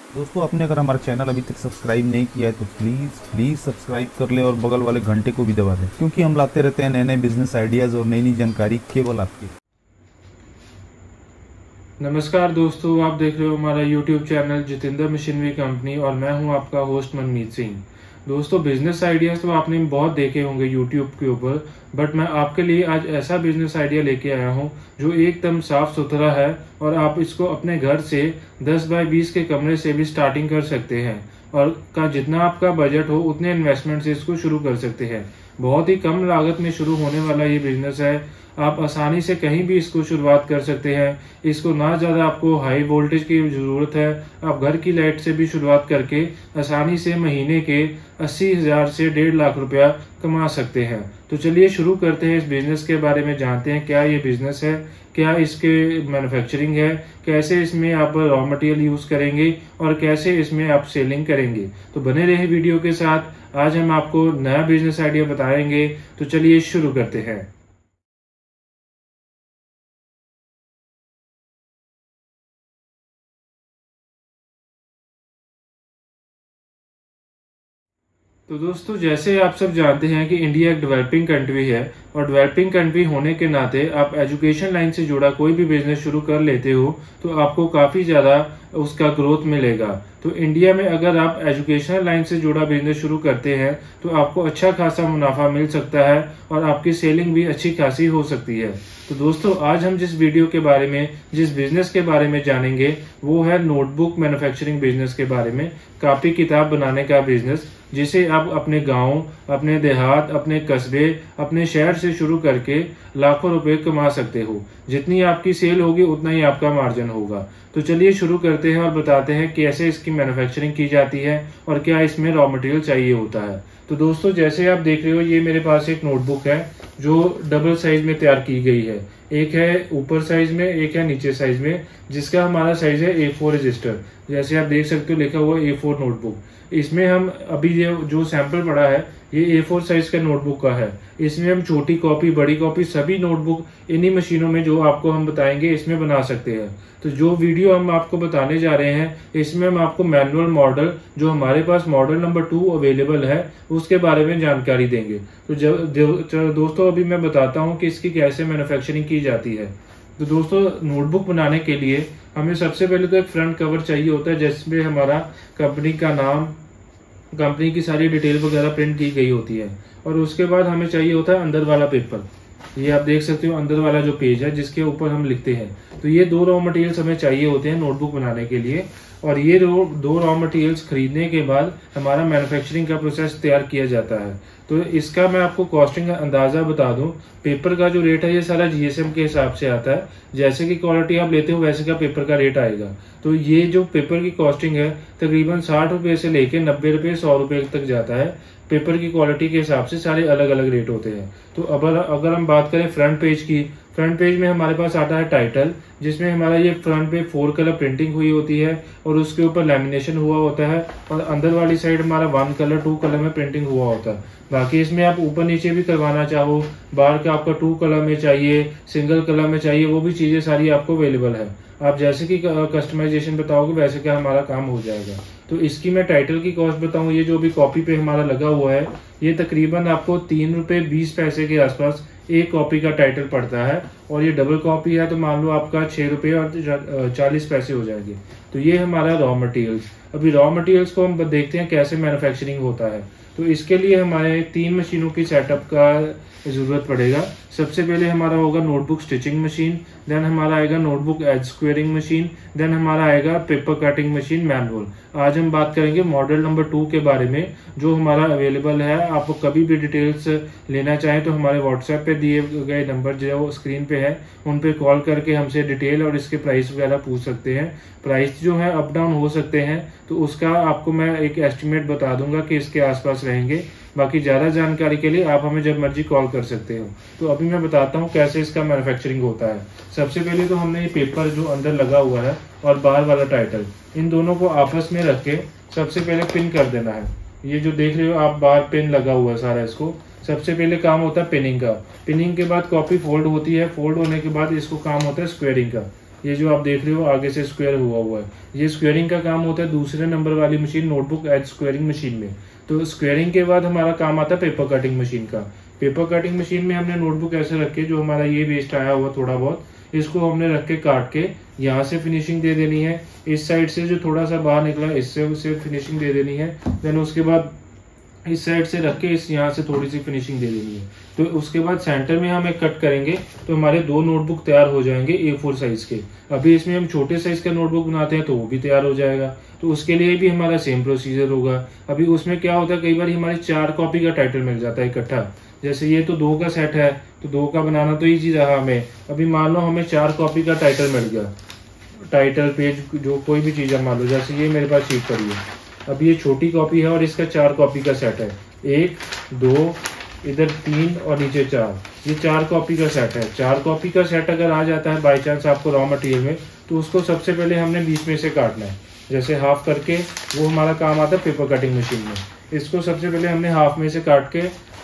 दोस्तों, आपने अगर हमारा चैनल अभी तक सब्सक्राइब नहीं किया है तो प्लीज़ सब्सक्राइब कर ले और बगल वाले घंटे को भी दबा दें, क्योंकि हम लाते रहते हैं नए नए बिजनेस आइडियाज़ और नई नई जानकारी केवल आपके। नमस्कार दोस्तों, आप देख रहे हो हमारा YouTube channel Jitendra machinery company और मैं हूं आपका होस्ट मनमीत सिंह। दोस्तों, बिजनेस आइडियाज़ तो आपने बहुत देखे होंगे YouTube के ऊपर, बट मैं आपके लिए आज ऐसा बिजनेस आइडिया लेके आया हूं जो एकदम साफ सुथरा है और आप इसको अपने घर से 10 बाय 20 के कमरे से भी स्टार्टिंग कर सकते हैं और जितना आपका बजट हो उतने इन्वेस्टमेंट से इसको शुरू कर सकते हैं। बहुत ही कम लागत में शुरू होने वाला ये बिजनेस है। आप आसानी से कहीं भी इसको शुरुआत कर सकते हैं। इसको ना ज़्यादा आपको हाई वोल्टेज की ज़रूरत है। आप घर की लाइट से भी शुरुआत करके आसानी से महीने के 80,000 से 1.5 लाख रुपया कमा सकते हैं। तो चलिए शुरू करते हैं। इस बिज़नेस के बारे में जानते हैं, क्या ये बिज़नेस है, क्या इसके मैन्युफैक्चरिंग है, कैसे इसमें आप रॉ मटेरियल यूज़ करेंगे और कैसे इसमें आप सेलिंग करेंगे। तो बने रहे वीडियो के साथ। आज हम आपको नया बिजनेस आइडिया बताएंगे। तो चलिए शुरू करते हैं। तो दोस्तों, जैसे आप सब जानते हैं कि इंडिया एक डेवलपिंग कंट्री है और डेवलपिंग कंट्री होने के नाते आप एजुकेशन लाइन से जुड़ा कोई भी बिजनेस शुरू कर लेते हो तो आपको काफ़ी ज़्यादा उसका ग्रोथ मिलेगा। तो इंडिया में अगर आप एजुकेशन लाइन से जुड़ा बिजनेस शुरू करते हैं तो आपको अच्छा खासा मुनाफा मिल सकता है और आपकी सेलिंग भी अच्छी खासी हो सकती है। तो दोस्तों, आज हम जिस वीडियो के बारे में, जिस बिजनेस के बारे में जानेंगे वो है नोटबुक मैन्युफैक्चरिंग बिजनेस के बारे में। कॉपी किताब बनाने का बिजनेस जिसे आप अपने गांव, अपने देहात, अपने कस्बे, अपने शहर से शुरू करके लाखों रुपए कमा सकते हो। जितनी आपकी सेल होगी उतना ही आपका मार्जिन होगा। तो चलिए शुरू करते हैं और बताते हैं कैसे इसकी मैन्युफैक्चरिंग की जाती है और क्या इसमें रॉ मटेरियल चाहिए होता है। तो दोस्तों, जैसे आप देख रहे हो, ये मेरे पास एक नोटबुक है जो डबल साइज में तैयार की गई है। एक है ऊपर साइज में, एक है नीचे साइज में, जिसका हमारा साइज है A4 रजिस्टर। जैसे आप देख सकते हो, लिखा हुआ A4 नोटबुक। इसमें हम अभी जो सैंपल पड़ा है ये A4 साइज का नोटबुक का है। इसमें हम छोटी कॉपी, बड़ी कॉपी, सभी नोटबुक इन्हीं मशीनों में जो आपको हम बताएंगे इसमें बना सकते हैं। तो जो वीडियो हम आपको बताने जा रहे हैं इसमें हम आपको मैनुअल मॉडल, जो हमारे पास मॉडल नंबर 2 अवेलेबल है, उसके बारे में जानकारी देंगे। तो दोस्तों, अभी मैं बताता हूँ कि इसकी कैसे मैन्युफैक्चरिंग की जाती है। तो दोस्तों, नोटबुक बनाने के लिए हमें सबसे पहले तो एक फ्रंट कवर चाहिए होता है जिसमें हमारा कंपनी का नाम, कंपनी की सारी डिटेल वगैरह प्रिंट की गई होती है। और उसके बाद हमें चाहिए होता है अंदर वाला पेपर। ये आप देख सकते हो अंदर वाला जो पेज है जिसके ऊपर हम लिखते हैं। तो ये 2 रॉ मटेरियल्स हमें चाहिए होते हैं नोटबुक बनाने के लिए। और ये 2 रॉ मटेरियल्स खरीदने के बाद हमारा मैन्युफैक्चरिंग का प्रोसेस तैयार किया जाता है। तो इसका मैं आपको कॉस्टिंग का अंदाजा बता दूं। पेपर का जो रेट है ये सारा GSM के हिसाब से आता है। जैसे कि क्वालिटी आप लेते हो वैसे का पेपर का रेट आएगा। तो ये जो पेपर की कॉस्टिंग है तकरीबन 60 रुपए से लेके 90 रुपए, 100 रुपए तक जाता है। पेपर की क्वालिटी के हिसाब से सारे अलग अलग रेट होते हैं। तो अगर हम बात करें फ्रंट पेज की, फ्रंट पेज में हमारे पास आता है टाइटल, जिसमें हमारा ये फ्रंट पे 4 कलर प्रिंटिंग हुई होती है और उसके ऊपर लैमिनेशन हुआ होता है। और अंदर वाली साइड हमारा 1 कलर 2 कलर में प्रिंटिंग हुआ होता है। बाकी इसमें आप ऊपर नीचे भी करवाना चाहो, बाहर का आपका 2 कलर में चाहिए, सिंगल कलर में चाहिए, वो भी चीजें सारी आपको अवेलेबल है। आप जैसे कि कस्टमाइजेशन बताओगे वैसे का हमारा काम हो जाएगा। तो इसकी मैं टाइटल की कॉस्ट बताऊं, ये जो भी कॉपी पे हमारा लगा हुआ है ये तकरीबन आपको 3 रुपए 20 पैसे के आसपास एक कॉपी का टाइटल पड़ता है। और ये डबल कॉपी है तो मान लो आपका 6 रुपए और 40 पैसे हो जाएंगे। तो ये हमारा रॉ मटेरियल्स। अभी रॉ मटेरियल्स को हम देखते हैं कैसे मैन्युफैक्चरिंग होता है। तो इसके लिए हमारे 3 मशीनों की सेटअप का जरूरत पड़ेगा। सबसे पहले हमारा होगा नोटबुक स्टिचिंग मशीन, देन हमारा आएगा notebook edge squaring machine, then हमारा आएगा पेपर कटिंग मशीन मैनुअल। आज हम बात करेंगे मॉडल नंबर 2 के बारे में जो हमारा अवेलेबल है। आप कभी भी डिटेल्स लेना चाहें तो हमारे व्हाट्सएप पे दिए गए नंबर जो स्क्रीन पे है उन पे कॉल करके हमसे डिटेल और इसके प्राइस वगैरह पूछ सकते हैं। प्राइस जो है अप डाउन हो सकते हैं, तो उसका आपको मैं एक एस्टिमेट बता दूंगा कि इसके आसपास रहेंगे। बाकी ज़्यादा जानकारी के लिए आप हमें जब मर्जी कॉल कर सकते हो। तो अभी मैं बताता हूँ कैसे इसका मैन्युफैक्चरिंग होता है। सबसे पहले तो हमने ये पेपर जो अंदर लगा हुआ है और बाहर वाला टाइटल, इन दोनों को आपस में रख के सबसे पहले पिन कर देना है। ये जो देख रहे हो आप, बाहर पिन लगा हुआ है सारा। इसको सबसे पहले काम होता है पिनिंग का। पिनिंग के बाद कॉपी फोल्ड होती है, फोल्ड होने के बाद इसको काम होता है स्क्वेयरिंग का। ये जो आप देख रहे हो आगे से स्क्वायर हुआ है, ये स्क्वेयरिंग का काम होता है दूसरे नंबर वाली machine notebook edge squaring machine में। तो स्क्वेयरिंग के बाद हमारा काम आता है पेपर कटिंग मशीन का। पेपर कटिंग मशीन में हमने नोटबुक ऐसे रखे, जो हमारा ये वेस्ट आया हुआ थोड़ा बहुत, इसको हमने रख के काट के यहाँ से फिनिशिंग दे देनी है। इस साइड से जो थोड़ा सा बाहर निकला इससे उसे फिनिशिंग दे देनी है। देन उसके बाद इस साइड से रख के इस यहाँ से थोड़ी सी फिनिशिंग दे देनी है। तो उसके बाद सेंटर में हम एक कट करेंगे तो हमारे 2 नोटबुक तैयार हो जाएंगे A4 साइज के। अभी इसमें हम छोटे साइज का नोटबुक बनाते हैं तो वो भी तैयार हो जाएगा। तो उसके लिए भी हमारा सेम प्रोसीजर होगा। अभी उसमें क्या होता है, कई बार हमारी 4 कॉपी का टाइटल मिल जाता है इकट्ठा। जैसे ये तो 2 का सेट है तो 2 का बनाना तो ईजी रहा हमें। अभी मान लो हमें 4 कॉपी का टाइटल मिल गया, टाइटल पेज जो कोई भी चीज़ है, मान लो जैसे ये मेरे पास शीट पड़ी है। अब ये छोटी कॉपी है और इसका 4 कॉपी का सेट है, 1 2 इधर 3 और नीचे 4, ये 4 कॉपी का सेट है। 4 कॉपी का सेट अगर आ जाता है बाई चांस आपको रॉ मटेरियल में, तो उसको सबसे पहले हमने बीच में से काटना है, जैसे हाफ करके। वो हमारा काम आता है पेपर कटिंग मशीन में। इसको सबसे पहले हमने हाफ में से काट के,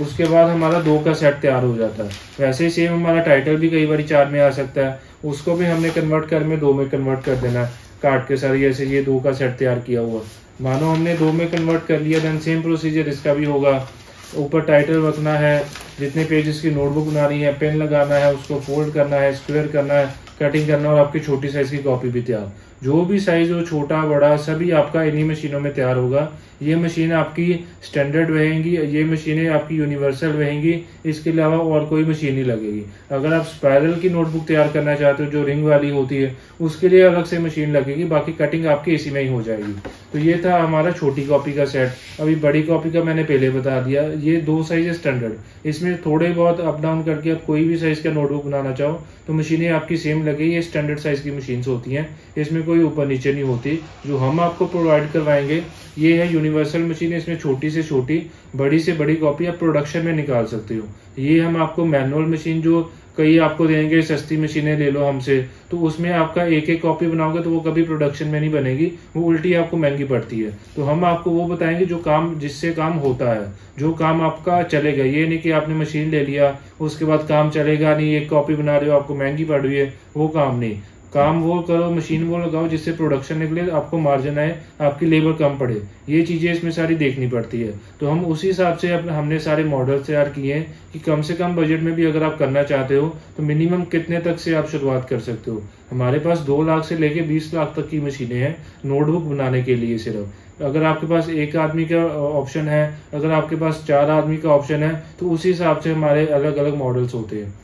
उसके बाद हमारा 2 का सेट तैयार हो जाता है। वैसे ही सेम हमारा टाइटल भी कई बार 4 में आ सकता है, उसको भी हमने कन्वर्ट कर में 2 में कन्वर्ट कर देना है काट के सारी। जैसे ये 2 का सेट तैयार किया हुआ, मानो हमने 2 में कन्वर्ट कर लिया, देन सेम प्रोसीजर इसका भी होगा। ऊपर टाइटल रखना है, जितने पेजेस की नोटबुक बनानी है, पेन लगाना है, उसको फोल्ड करना है, स्क्वायर करना है, कटिंग करना, और आपकी छोटी साइज की कॉपी भी तैयार। जो भी साइज हो, छोटा बड़ा, सभी आपका इन्हीं मशीनों में तैयार होगा। ये मशीन आपकी स्टैंडर्ड रहेंगी, ये मशीनें आपकी यूनिवर्सल रहेंगी, इसके अलावा और कोई मशीन नहीं लगेगी। अगर आप स्पाइरल की नोटबुक तैयार करना चाहते हो जो रिंग वाली होती है, उसके लिए अलग से मशीन लगेगी, बाकी कटिंग आपकी इसी में ही हो जाएगी। तो ये था हमारा छोटी कॉपी का सेट। अभी बड़ी कॉपी का मैंने पहले बता दिया, ये 2 साइज है स्टैंडर्ड। इसमें थोड़े बहुत अप डाउन करके आप कोई भी साइज का नोटबुक बनाना चाहो तो मशीनें आपकी सेम लगेगी। ये स्टैंडर्ड साइज की मशीन होती हैं, इसमें कोई ऊपर नीचे नहीं होती। जो हम आपको प्रोवाइड करवाएंगे ये है यूनिवर्सल मशीन। इसमें छोटी से छोटी, बड़ी से बड़ी कॉपी आप प्रोडक्शन में निकाल सकते हो। ये हम आपको मैनुअल मशीन जो कई आपको देंगे, सस्ती मशीनें ले लो हमसे, तो उसमें आपका एक एक कॉपी बनाओगे तो वो कभी प्रोडक्शन में नहीं बनेगी, वो उल्टी आपको महंगी पड़ती है। तो हम आपको वो बताएंगे जो काम, जिससे काम होता है, जो काम आपका चलेगा। ये नहीं कि आपने मशीन ले लिया उसके बाद काम चलेगा नहीं, एक कॉपी बना रहे हो आपको महंगी पड़ रही है, वो काम नहीं। काम वो करो, मशीन वो लगाओ जिससे प्रोडक्शन निकले, आपको मार्जिन आए, आपकी लेबर कम पड़े। ये चीजें इसमें सारी देखनी पड़ती है। तो हम उसी हिसाब से हमने सारे मॉडल तैयार किए हैं कि कम से कम बजट में भी अगर आप करना चाहते हो तो मिनिमम कितने तक से आप शुरुआत कर सकते हो। हमारे पास 2 लाख से लेके 20 लाख तक की मशीनें हैं नोटबुक बनाने के लिए सिर्फ। अगर आपके पास 1 आदमी का ऑप्शन है, अगर आपके पास 4 आदमी का ऑप्शन है, तो उसी हिसाब से हमारे अलग अलग मॉडल्स होते हैं।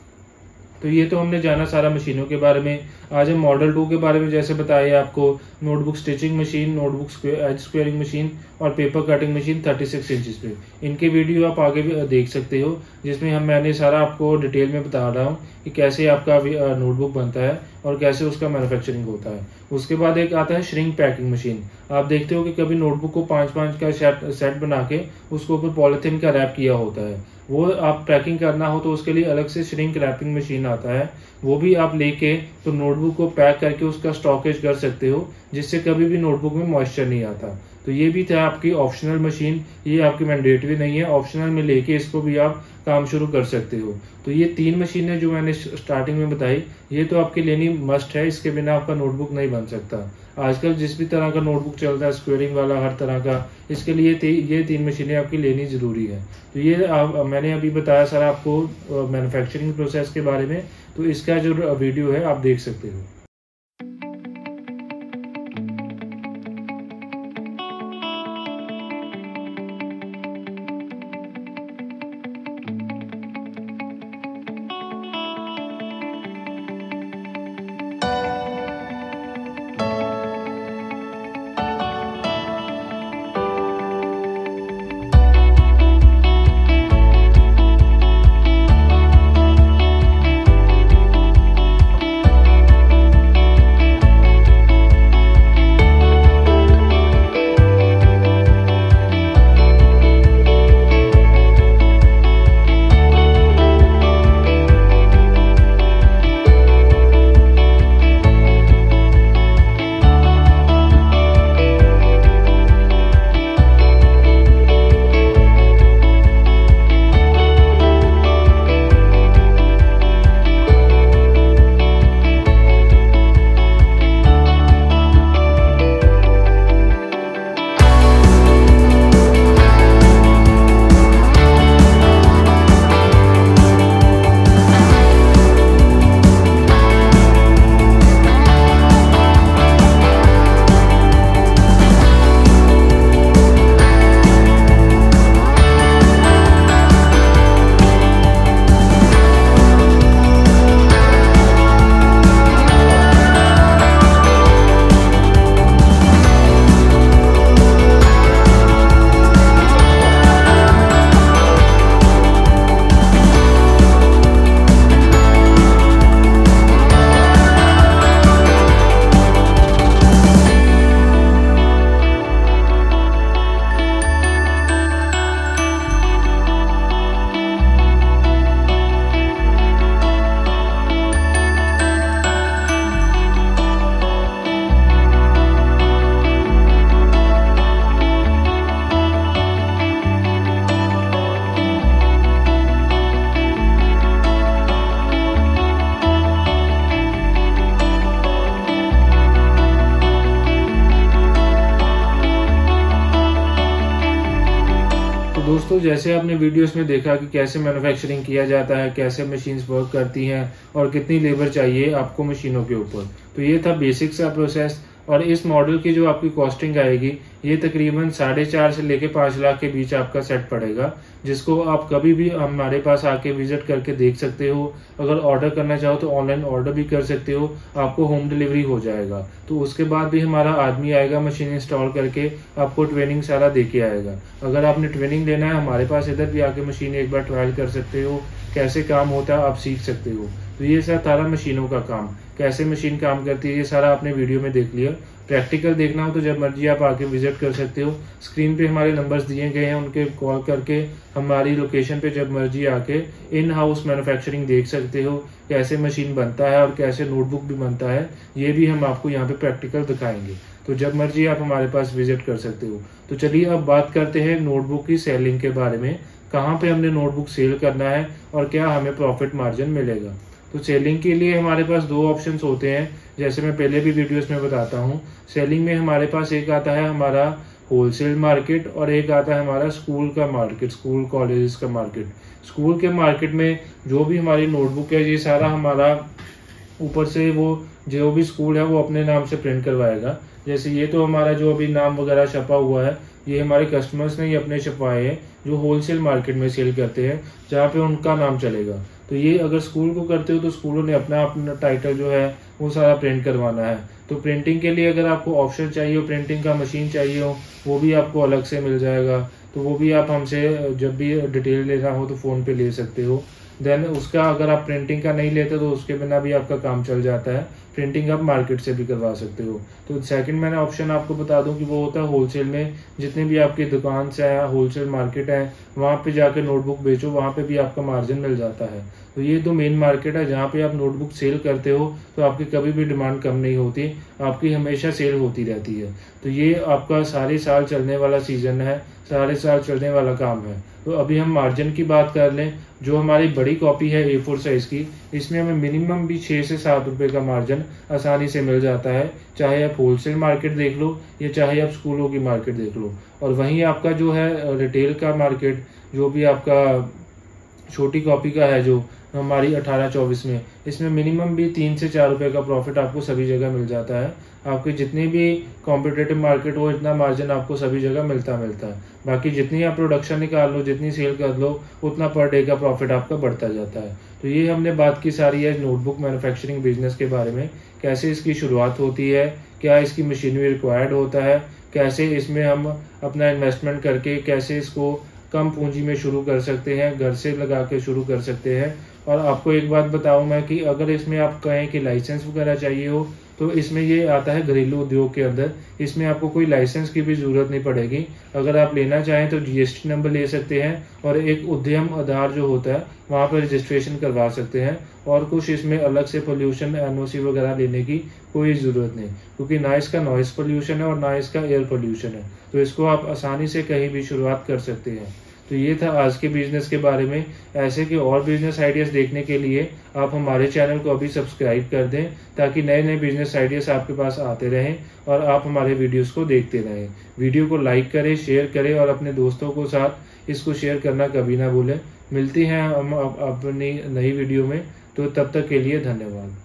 तो ये तो हमने जाना सारा मशीनों के बारे में। आज हम मॉडल 2 के बारे में जैसे बताया आपको, notebook stitching machine, notebook edge squaring machine और पेपर कटिंग मशीन 36 इंचेस पे। इनके वीडियो आप आगे भी देख सकते हो, जिसमें मैंने सारा आपको डिटेल में बता रहा हूँ कि कैसे आपका नोटबुक बनता है और कैसे उसका मैन्युफैक्चरिंग होता है। उसके बाद एक आता है श्रिंक पैकिंग मशीन। आप देखते हो कि कभी नोटबुक को 5-5 का सेट बना के उसको ऊपर पॉलिथीन का रैप किया होता है, वो आप पैकिंग करना हो तो उसके लिए अलग से श्रिंक रैपिंग मशीन आता है। वो भी आप लेके तो नोटबुक को पैक करके उसका स्टॉकेज कर सकते हो, जिससे कभी भी नोटबुक में मॉइस्चर नहीं आता। तो ये भी था आपकी ऑप्शनल मशीन, ये आपकी मैंडेटरी नहीं है, ऑप्शनल में लेके इसको भी आप काम शुरू कर सकते हो। तो ये 3 मशीनें जो मैंने स्टार्टिंग में बताई, ये तो आपकी लेनी मस्ट है, इसके बिना आपका नोटबुक नहीं बन सकता। आजकल जिस भी तरह का नोटबुक चलता है, स्क्वेयरिंग वाला, हर तरह का, इसके लिए ये 3 मशीनें आपकी लेनी जरूरी है। तो ये मैंने अभी बताया सारा आपको मैन्युफैक्चरिंग प्रोसेस के बारे में, तो इसका जो वीडियो है आप देख सकते हो। दोस्तों, जैसे आपने वीडियोस में देखा कि कैसे मैन्युफैक्चरिंग किया जाता है, कैसे मशीन्स वर्क करती हैं और कितनी लेबर चाहिए आपको मशीनों के ऊपर, तो ये था बेसिक सा प्रोसेस। और इस मॉडल की जो आपकी कॉस्टिंग आएगी ये तकरीबन 4.5 से लेके 5 लाख के बीच आपका सेट पड़ेगा, जिसको आप कभी भी हमारे पास आके विजिट करके देख सकते हो। अगर ऑर्डर करना चाहो तो ऑनलाइन ऑर्डर भी कर सकते हो, आपको होम डिलीवरी हो जाएगा। तो उसके बाद भी हमारा आदमी आएगा, मशीन इंस्टॉल करके आपको ट्रेनिंग सारा दे के आएगा। अगर आपने ट्रेनिंग लेना है हमारे पास इधर भी आके मशीन एक बार ट्रायल कर सकते हो, कैसे काम होता है आप सीख सकते हो। तो ये सारा मशीनों का काम, कैसे मशीन काम करती है, ये सारा आपने वीडियो में देख लिया। प्रैक्टिकल देखना हो तो जब मर्जी आप आके विजिट कर सकते हो। स्क्रीन पे हमारे नंबर्स दिए गए हैं, उनके कॉल करके हमारी लोकेशन पे जब मर्जी आके इन हाउस मैन्युफैक्चरिंग देख सकते हो, कैसे मशीन बनता है और कैसे नोटबुक भी बनता है, ये भी हम आपको यहाँ पे प्रैक्टिकल दिखाएंगे। तो जब मर्जी आप हमारे पास विजिट कर सकते हो। तो चलिए अब बात करते हैं नोटबुक की सेलिंग के बारे में, कहाँ पे हमने नोटबुक सेल करना है और क्या हमें प्रॉफिट मार्जिन मिलेगा। तो सेलिंग के लिए हमारे पास 2 ऑप्शंस होते हैं, जैसे मैं पहले भी वीडियोस में बताता हूँ। सेलिंग में हमारे पास एक आता है हमारा होलसेल मार्केट और एक आता है हमारा स्कूल का मार्केट, स्कूल कॉलेजेस का मार्केट। स्कूल के मार्केट में जो भी हमारी नोटबुक है ये सारा हमारा ऊपर से वो जो भी स्कूल है वो अपने नाम से प्रिंट करवाएगा। जैसे ये तो हमारा जो अभी नाम वगैरह छपा हुआ है ये हमारे कस्टमर्स ने ही अपने छपवाए हैं, जो होलसेल मार्केट में सेल करते हैं जहाँ पे उनका नाम चलेगा। तो ये अगर स्कूल को करते हो तो स्कूलों ने अपना टाइटल जो है वो सारा प्रिंट करवाना है। तो प्रिंटिंग के लिए अगर आपको ऑप्शन चाहिए हो, प्रिंटिंग का मशीन चाहिए हो, वो भी आपको अलग से मिल जाएगा। तो वो भी आप हमसे जब भी डिटेल लेना हो तो फ़ोन पे ले सकते हो। देन उसका अगर आप प्रिंटिंग का नहीं लेते तो उसके बिना भी आपका काम चल जाता है। प्रिंटिंग आप मार्केट से भी करवा सकते हो। तो सेकंड मैंने ऑप्शन आपको बता दूं कि वो होता है होलसेल में, जितने भी आपकी दुकान से है होलसेल मार्केट है वहाँ पे जाके नोटबुक बेचो, वहाँ पे भी आपका मार्जिन मिल जाता है। तो ये 2 मेन मार्केट है जहाँ पे आप नोटबुक सेल करते हो तो आपकी कभी भी डिमांड कम नहीं होती, आपकी हमेशा सेल होती रहती है। तो ये आपका सारे साल चलने वाला सीजन है, सारे साल चलने वाला काम है। तो अभी हम मार्जिन की बात कर लें। जो हमारी बड़ी कॉपी है A4 साइज की, इसमें हमें मिनिमम भी 6 से 7 रुपए का मार्जिन आसानी से मिल जाता है, चाहे आप होलसेल मार्केट देख लो या चाहे आप स्कूलों की मार्केट देख लो। और वहीं आपका जो है रिटेल का मार्केट, जो भी आपका छोटी कॉपी का है जो हमारी 18-24 में, इसमें मिनिमम भी 3 से 4 रुपए का प्रॉफिट आपको सभी जगह मिल जाता है। आपके जितनी भी कॉम्पिटेटिव मार्केट हो इतना मार्जिन आपको सभी जगह मिलता है। बाकी जितनी आप प्रोडक्शन निकाल लो, जितनी सेल कर लो, उतना पर डे का प्रॉफिट आपका बढ़ता जाता है। तो ये हमने बात की सारी है नोटबुक मैन्युफैक्चरिंग बिजनेस के बारे में, कैसे इसकी शुरुआत होती है, क्या इसकी मशीनरी रिक्वायर्ड होता है, कैसे इसमें हम अपना इन्वेस्टमेंट करके कैसे इसको कम पूंजी में शुरू कर सकते हैं, घर से लगा के शुरू कर सकते हैं। और आपको एक बात बताऊं मैं कि अगर इसमें आप कहें कि लाइसेंस वगैरह चाहिए हो तो इसमें ये आता है घरेलू उद्योग के अंदर, इसमें आपको कोई लाइसेंस की भी जरूरत नहीं पड़ेगी। अगर आप लेना चाहें तो GST नंबर ले सकते हैं और एक उद्यम आधार जो होता है वहाँ पर रजिस्ट्रेशन करवा सकते हैं। और कुछ इसमें अलग से पोल्यूशन NOC वगैरह लेने की कोई ज़रूरत नहीं, क्योंकि ना इसका नॉइस पोल्यूशन है और ना इसका एयर पोल्यूशन है। तो इसको आप आसानी से कहीं भी शुरुआत कर सकते हैं। तो ये था आज के बिजनेस के बारे में। ऐसे के और बिजनेस आइडियाज देखने के लिए आप हमारे चैनल को अभी सब्सक्राइब कर दें, ताकि नए नए बिजनेस आइडियाज आपके पास आते रहें और आप हमारे वीडियोस को देखते रहें। वीडियो को लाइक करें, शेयर करें और अपने दोस्तों के साथ इसको शेयर करना कभी ना भूलें। मिलती हैं हम अपनी नई वीडियो में, तो तब तक के लिए धन्यवाद।